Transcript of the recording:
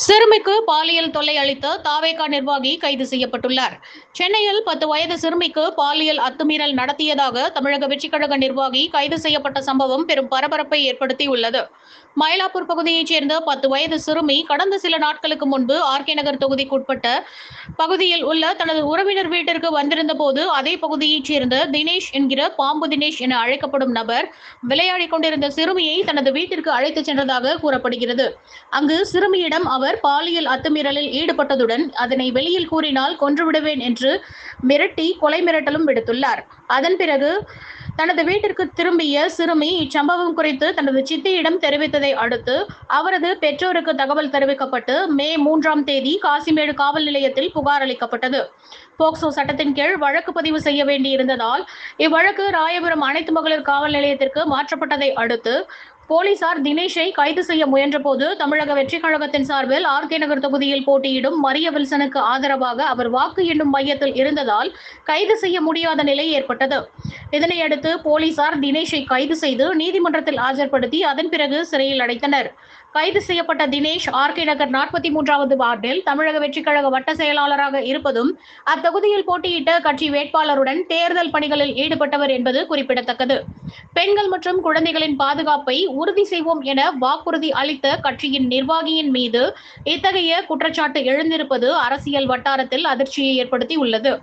சிறுமிக்கு பாலியல் தொல்லை அளித்த தாவேகா நிர்வாகி கைது செய்யப்பட்டுள்ளார். சென்னையில் 10 வயது சிறுமிக்கு பாலியல் அத்துமீறல் நடத்தியதாக தமிழக வெற்றிக்கழக நிர்வாகி கைது செய்யப்பட்ட சம்பவம் பெரும் பரபரப்பை ஏற்படுத்தியுள்ளது. மயிலாப்பூர் பகுதியைச் சேர்ந்த 10 வயது சிறுமி கடந்த சில நாட்களுக்கு முன்பு ஆர்கே நகர் தொகுதிக்குட்பட்ட பகுதியில் உள்ள தனது உறவினர் வீட்டிற்கு வந்திருந்த போது அதே பகுதியைச் சேர்ந்த தினேஷ் என்கிற பாம்பு தினேஷ் என அழைக்கப்படும் நபர் விளையாடிக் கொண்டிருந்த சிறுமியை தனது வீட்டிற்கு அழைத்துச் சென்றதாக கூறப்படுகிறது. அங்கு சிறுமியிடம் அவர் பாலியல் அத்துமீறலில் ஈடுபட்டதுடன் அதனை வெளியில் கூறினால் கொன்றுவிடுவேன் என்று மிரட்டி கொலை மிரட்டலும் விடுத்துள்ளார். அதன் பிறகு தனது வீட்டிற்கு திரும்பிய சிறுமி இச்சம்பவம் குறித்து தனது சித்தியிடம் தெரிவித்ததை அடுத்து அவரது பெற்றோருக்கு தகவல் தெரிவிக்கப்பட்டு மே 3ஆம் தேதி காசிமேடு காவல் நிலையத்தில் புகார் அளிக்கப்பட்டது. போக்சோ சட்டத்தின் கீழ் வழக்கு பதிவு செய்ய வேண்டியிருந்ததால் இவ்வழக்கு ராயபுரம் அனைத்து மகளிர் காவல் நிலையத்திற்கு மாற்றப்பட்டதை அடுத்து போலீசார் தினேஷை கைது செய்ய முயன்றபோது தமிழக வெற்றிக் கழகத்தின் சார்பில் ஆர்கே நகர் தொகுதியில் போட்டியிடும் மரிய வில்சனுக்கு ஆதரவாக அவர் வாக்கு எண்ணும் மையத்தில் இருந்ததால் கைது செய்ய முடியாத நிலை ஏற்பட்டது. இதனையடுத்து போலீசார் தினேஷை கைது செய்து நீதிமன்றத்தில் ஆஜர்படுத்தி அதன் பிறகு சிறையில் அடைத்தனர். கைது செய்யப்பட்ட தினேஷ் ஆர்கே நகர் 43வது வார்டில் தமிழக வெற்றிக் கழக வட்ட செயலாளராக இருப்பதும் அத்தொகுதியில் போட்டியிட்ட கட்சி வேட்பாளருடன் தேர்தல் பணிகளில் ஈடுபட்டவர் என்பது குறிப்பிடத்தக்கது. பெண்கள் மற்றும் குழந்தைகளின் பாதுகாப்பை உறுதி செய்வோம் என வாக்குறுதி அளித்த கட்சியின் நிர்வாகியின் மீது இத்தகைய குற்றச்சாட்டு எழுந்திருப்பது அரசியல் வட்டாரத்தில் அதிர்ச்சியை ஏற்படுத்தி உள்ளது.